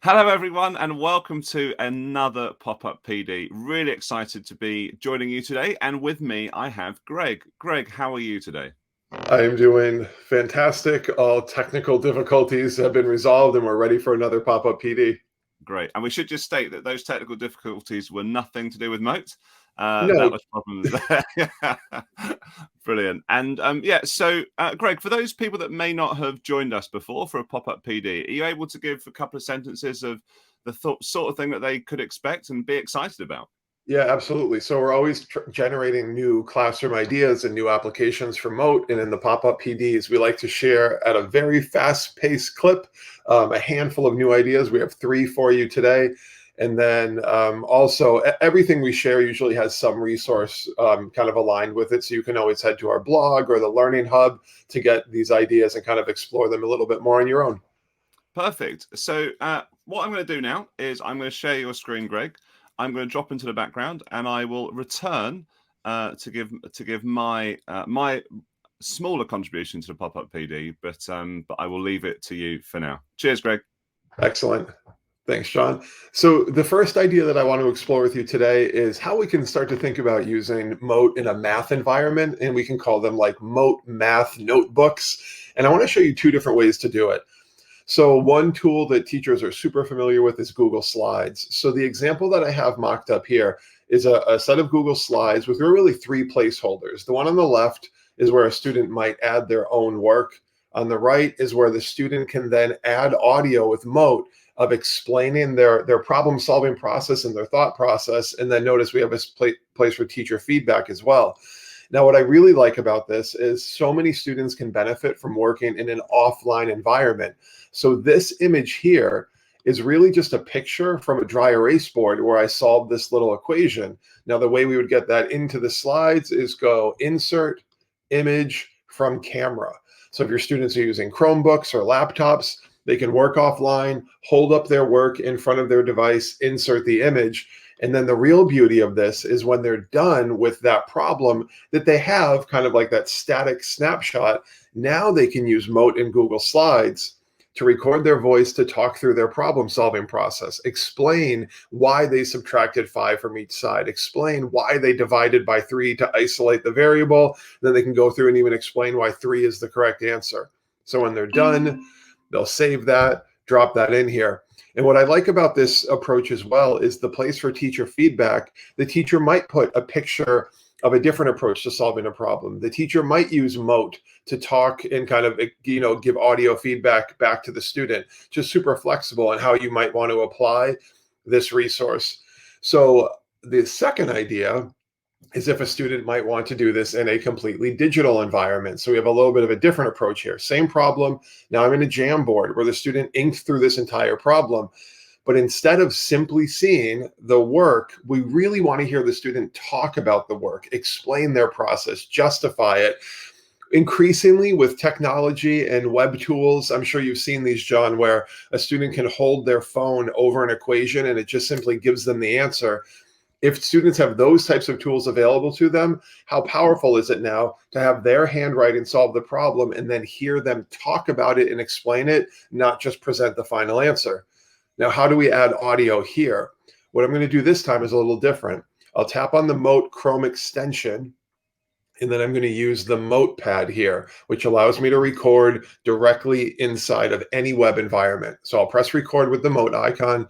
Hello, everyone, and welcome to another Pop-Up PD. Really excited to be joining you today. And with me, I have Greg. Greg, how are you today? I am doing fantastic. All technical difficulties have been resolved, and we're ready for another pop-up PD. Great. And we should just state that those technical difficulties were nothing to do with Mote. That No, was problems there. Brilliant. And Greg, for those people that may not have joined us before for a Pop-Up PD, are you able to give a couple of sentences of the sort of thing that they could expect and be excited about? yeah, absolutely. So we're always generating new classroom ideas and new applications for Mote. And in the pop-up PDs, we like to share at a very fast-paced clip a handful of new ideas. We have 3 for you today. And then also everything we share usually has some resource kind of aligned with it. So you can always head to our blog or the Learning Hub to get these ideas and kind of explore them a little bit more on your own. Perfect. So what I'm going to do now is I'm going to share your screen, Greg. I'm going to drop into the background, and I will return to give my my smaller contribution to the pop-up PD, but I will leave it to you for now. Cheers, Greg. Excellent. Thanks, John. So the first idea that I want to explore with you today is how we can start to think about using Mote in a math environment, and we can call them like Mote math notebooks. And I want to show you 2 different ways to do it. So one tool that teachers are super familiar with is Google Slides. So the example that I have mocked up here is a set of Google Slides with really 3 placeholders. The one on the left is where a student might add their own work. On the right is where the student can then add audio with Mote of explaining their problem solving process and their thought process. And then notice we have a place for teacher feedback as well. Now, what I really like about this is so many students can benefit from working in an offline environment. So this image here is really just a picture from a dry erase board where I solved this little equation. Now, the way we would get that into the slides is go insert image from camera. So if your students are using Chromebooks or laptops, they can work offline, hold up their work in front of their device, insert the image. And then the real beauty of this is when they're done with that problem that they have kind of like that static snapshot, now they can use Mote in Google Slides to record their voice to talk through their problem solving process, explain why they subtracted 5 from each side, explain why they divided by 3 to isolate the variable. Then they can go through and even explain why 3 is the correct answer. So when they're done, they'll save that, drop that in here. And what I like about this approach as well is the place for teacher feedback. The teacher might put a picture of a different approach to solving a problem. The teacher might use Mote to talk and kind of, give audio feedback back to the student. Just super flexible on how you might want to apply this resource. So the second idea is if a student might want to do this in a completely digital environment. So we have a little bit of a different approach here. Same problem. Now I'm in a Jamboard where the student inked through this entire problem. But instead of simply seeing the work, we really want to hear the student talk about the work, explain their process, justify it. Increasingly with technology and web tools, I'm sure you've seen these, John, where a student can hold their phone over an equation and it just simply gives them the answer. If students have those types of tools available to them, how powerful is it now to have their handwriting solve the problem and then hear them talk about it and explain it, not just present the final answer? Now, how do we add audio here? What I'm going to do this time is a little different. I'll tap on the Mote Chrome extension, and then I'm going to use the Mote pad here, which allows me to record directly inside of any web environment. So I'll press record with the Mote icon.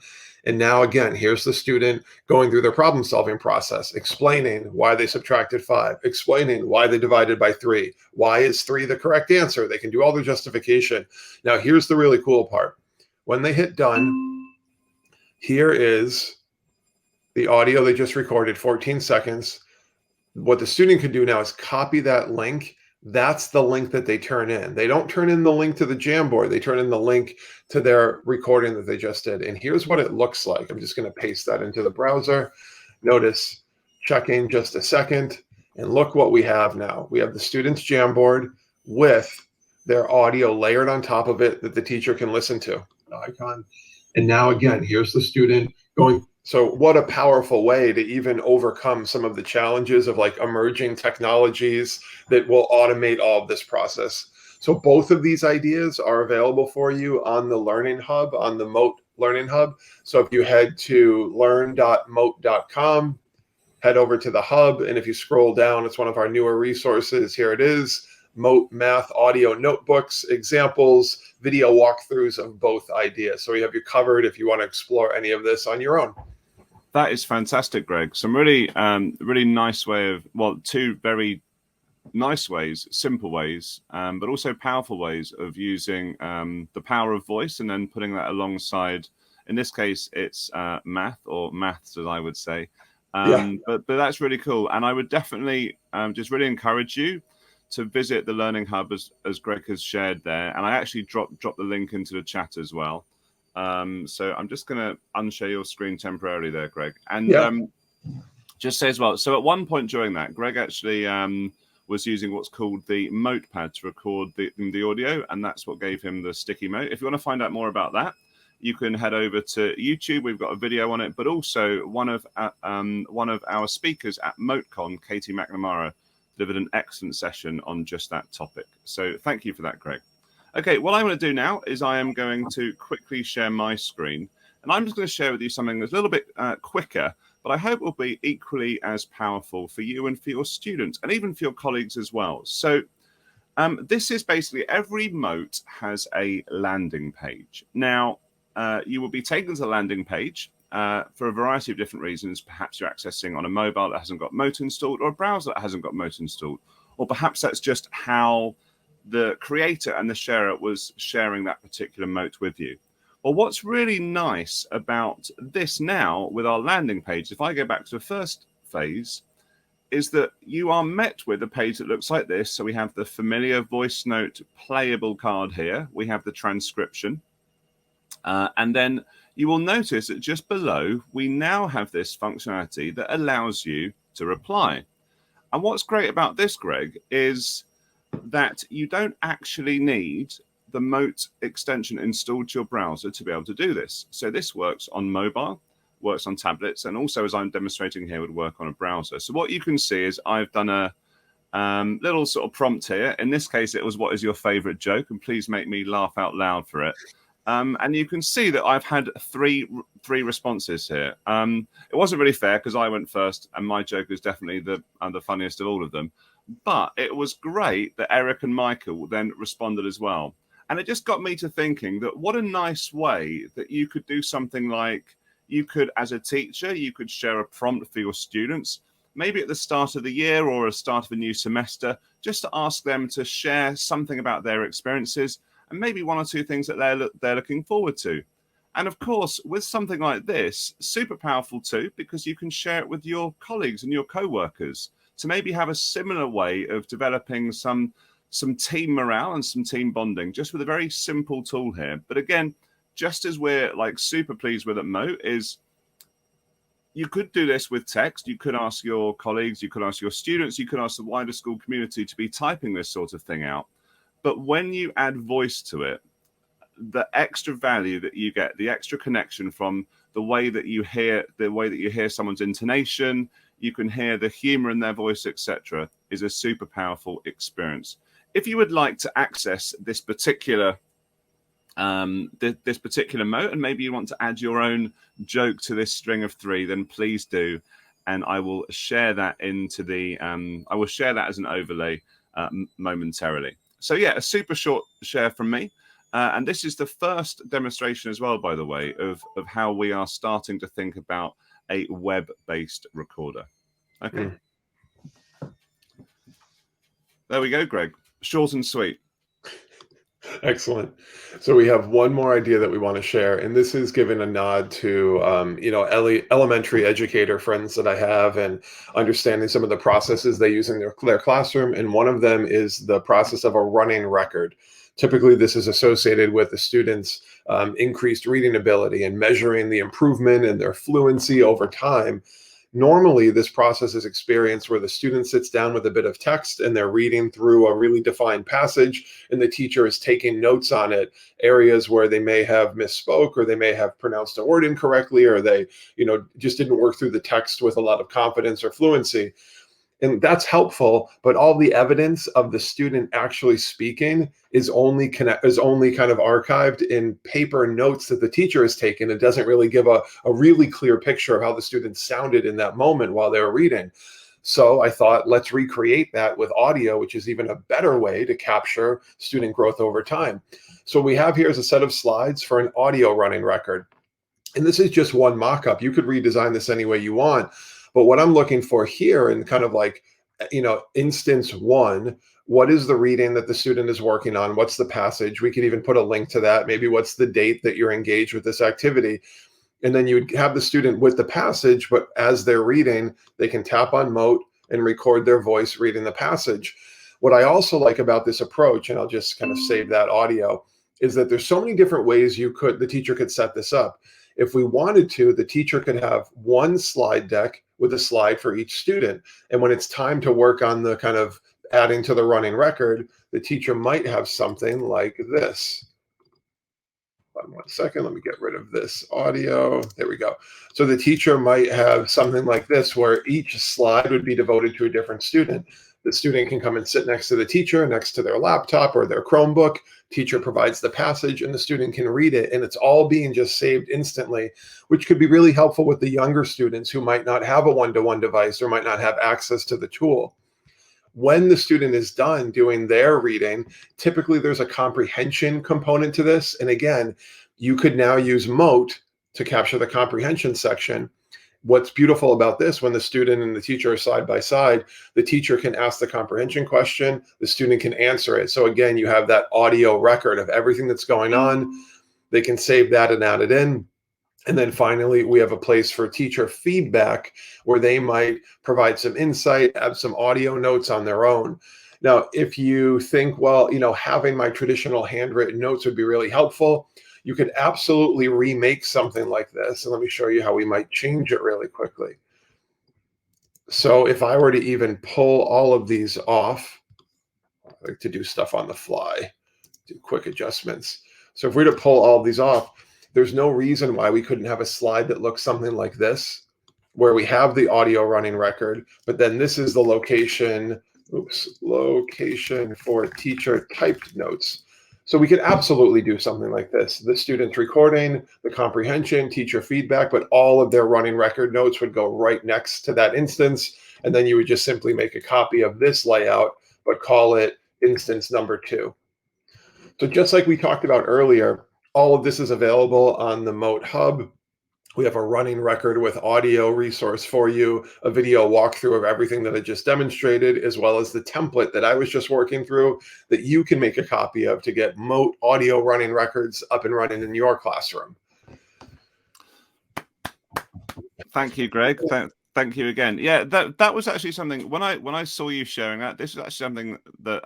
And now again, here's the student going through their problem solving process, explaining why they subtracted 5, explaining why they divided by 3. Why is 3 the correct answer? They can do all their justification. Now, here's the really cool part. When they hit done, here is the audio they just recorded, 14 seconds. What the student can do now is copy that link. That's the link that they turn in. They don't turn in the link to the Jamboard. They turn in the link to their recording that they just did. And here's what it looks like. I'm just going to paste that into the browser. Notice, checking just a second. And look what we have now. We have the student's Jamboard with their audio layered on top of it that the teacher can listen to. Icon. And now again, here's the student going. So what a powerful way to even overcome some of the challenges of like emerging technologies that will automate all of this process. So both of these ideas are available for you on the Learning Hub on the Mote Learning Hub. So if you head to learn.mote.com, head over to the hub, and if you scroll down, it's one of our newer resources. Here it is, Mote Math Audio Notebooks, examples, video walkthroughs of both ideas. So we have you covered if you want to explore any of this on your own. That is fantastic, Greg. Some really, really nice way of, well, two very nice ways, simple ways, but also powerful ways of using the power of voice and then putting that alongside, in this case, it's math, or maths, as I would say. But that's really cool. And I would definitely just really encourage you to visit the Learning Hub as Greg has shared there. And I actually dropped the link into the chat as well. So I'm just going to unshare your screen temporarily there, Greg. And just say as well, so at one point during that, Greg actually was using what's called the Mote pad to record the audio, and that's what gave him the sticky Mote. If you want to find out more about that, you can head over to YouTube. We've got a video on it, but also one of our speakers at MoteCon, Katie McNamara, delivered an excellent session on just that topic. So thank you for that, Greg. Okay, what I'm going to do now is I am going to quickly share my screen, and I'm just going to share with you something that's a little bit quicker, but I hope will be equally as powerful for you and for your students, and even for your colleagues as well. So this is basically, every Mote has a landing page. Now, you will be taken to the landing page for a variety of different reasons. Perhaps you're accessing on a mobile that hasn't got Mote installed, or a browser that hasn't got Mote installed, or perhaps that's just how the creator and the sharer was sharing that particular Mote with you. Well, what's really nice about this now with our landing page, if I go back to the first phase, is that you are met with a page that looks like this. So we have the familiar voice note playable card here. We have the transcription. And then you will notice that just below, we now have this functionality that allows you to reply. And what's great about this, Greg, is that you don't actually need the Mote extension installed to your browser to be able to do this. So this works on mobile, works on tablets, and also, as I'm demonstrating here, would work on a browser. So what you can see is I've done a little sort of prompt here. In this case, it was, what is your favorite joke? And please make me laugh out loud for it. And you can see that I've had three responses here. It wasn't really fair because I went first, and my joke is definitely the funniest of all of them. But it was great that Eric and Michael then responded as well. And it just got me to thinking that what a nice way that you could do something like, you could, as a teacher, you could share a prompt for your students, maybe at the start of the year or a start of a new semester, just to ask them to share something about their experiences and maybe one or two things that they're looking forward to. And of course, with something like this, super powerful too, because you can share it with your colleagues and your co-workers to maybe have a similar way of developing some team morale and some team bonding, just with a very simple tool here. But again, just as we're like super pleased with at Mote, is you could do this with text. You could ask your colleagues, you could ask your students, you could ask the wider school community to be typing this sort of thing out. But when you add voice to it, the extra value that you get, the extra connection from the way that you hear someone's intonation, you can hear the humor in their voice, etc., is a super powerful experience. If you would like to access this particular Mote, and maybe you want to add your own joke to this string of three, then please do, and I will share that into the I will share that as an overlay momentarily. So yeah, a super short share from me. And this is the first demonstration as well, by the way, of how we are starting to think about a web-based recorder. Okay. There we go, Greg. Short and sweet. Excellent. So we have one more idea that we want to share, and this is giving a nod to elementary educator friends that I have, and understanding some of the processes they use in their classroom. And one of them is the process of a running record. Typically, this is associated with the students' increased reading ability and measuring the improvement in their fluency over time. Normally, this process is experienced where the student sits down with a bit of text and they're reading through a really defined passage, and the teacher is taking notes on it, areas where they may have misspoke, or they may have pronounced a word incorrectly, or they, just didn't work through the text with a lot of confidence or fluency. And that's helpful, but all the evidence of the student actually speaking is only kind of archived in paper notes that the teacher has taken. It doesn't really give a really clear picture of how the student sounded in that moment while they were reading. So I thought, let's recreate that with audio, which is even a better way to capture student growth over time. So what we have here is a set of slides for an audio running record. And this is just one mock-up. You could redesign this any way you want. But what I'm looking for here in kind of like, instance one, what is the reading that the student is working on? What's the passage? We could even put a link to that. Maybe what's the date that you're engaged with this activity? And then you would have the student with the passage, but as they're reading, they can tap on Mote and record their voice reading the passage. What I also like about this approach, and I'll just kind of save that audio, is that there's so many different ways the teacher could set this up. If we wanted to, the teacher could have one slide deck with a slide for each student. And when it's time to work on the kind of adding to the running record, the teacher might have something like this. One second, let me get rid of this audio. There we go. So the teacher might have something like this, where each slide would be devoted to a different student. The student can come and sit next to the teacher, next to their laptop or their Chromebook. Teacher provides the passage and the student can read it, and it's all being just saved instantly, which could be really helpful with the younger students who might not have a one-to-one device or might not have access to the tool. When the student is done doing their reading, typically there's a comprehension component to this. And again, you could now use Mote to capture the comprehension section. What's beautiful about this, when the student and the teacher are side by side, the teacher can ask the comprehension question, the student can answer it. So again, you have that audio record of everything that's going on. They can save that and add it in. And then finally, we have a place for teacher feedback where they might provide some insight, have some audio notes on their own. Now, if you think, well, having my traditional handwritten notes would be really helpful, you could absolutely remake something like this. And let me show you how we might change it really quickly. So if I were to even pull all of these off, I like to do stuff on the fly, do quick adjustments. So if we were to pull all of these off, there's no reason why we couldn't have a slide that looks something like this, where we have the audio running record, but then this is the location for teacher typed notes. So we could absolutely do something like this. The student's recording, the comprehension, teacher feedback, but all of their running record notes would go right next to that instance. And then you would just simply make a copy of this layout, but call it instance number 2. So just like we talked about earlier, all of this is available on the Mote Hub. We have a running record with audio resource for you, a video walkthrough of everything that I just demonstrated, as well as the template that I was just working through that you can make a copy of to get Mote audio running records up and running in your classroom. Thank you, Greg. Thank you again. Yeah, that was actually something when I saw you sharing that. This was actually something that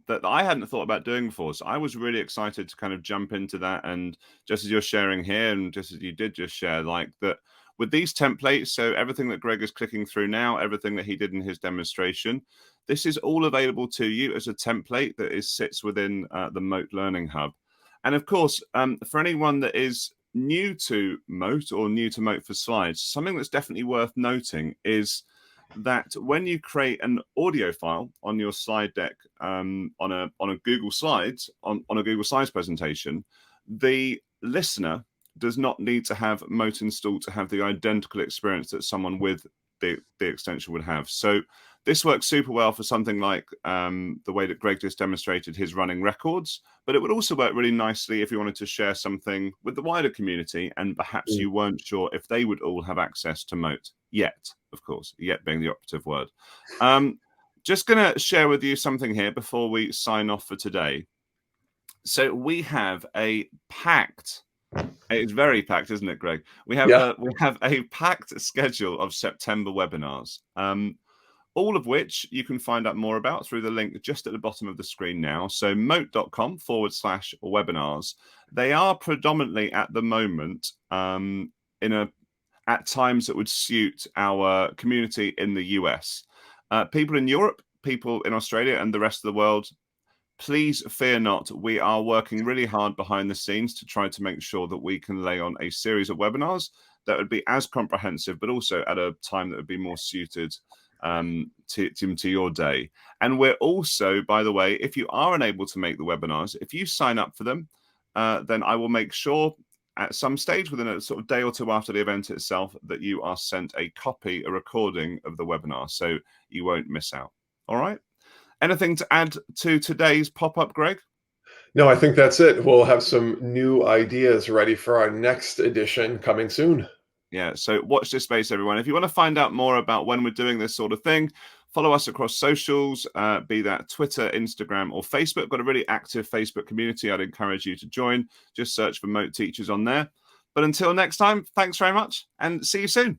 that I hadn't thought about doing before. So I was really excited to kind of jump into that. And just as you're sharing here, and just as you did just share, like that with these templates. So everything that Greg is clicking through now, everything that he did in his demonstration, this is all available to you as a template that sits within the Mote Learning Hub. And of course, for anyone that is new to Mote or new to Mote for Slides, something that's definitely worth noting is that when you create an audio file on your slide deck on a Google Slides on a Google Slides presentation, the listener does not need to have Mote installed to have the identical experience that someone with the extension would have. So this works super well for something like the way that Greg just demonstrated his running records, but it would also work really nicely if you wanted to share something with the wider community and perhaps you weren't sure if they would all have access to Mote yet, of course, yet being the operative word. Just going to share with you something here before we sign off for today. So we have a packed, it's very packed, isn't it, Greg? We have a packed schedule of September webinars. All of which you can find out more about through the link just at the bottom of the screen now. So mote.com/webinars. They are predominantly at the moment at times that would suit our community in the US. People in Europe, people in Australia and the rest of the world, please fear not. We are working really hard behind the scenes to try to make sure that we can lay on a series of webinars that would be as comprehensive, but also at a time that would be more suited to your day. And we're also, by the way, if you are unable to make the webinars, if you sign up for them, then I will make sure at some stage within a sort of day or two after the event itself that you are sent a recording of the webinar, so you won't miss out. All right. Anything to add to today's pop-up, Greg? No, I think that's it. We'll have some new ideas ready for our next edition coming soon. Yeah, so watch this space, everyone. If you want to find out more about when we're doing this sort of thing, follow us across socials, be that Twitter, Instagram, or Facebook. Got a really active Facebook community I'd encourage you to join. Just search for Mote Teachers on there. But until next time, thanks very much and see you soon.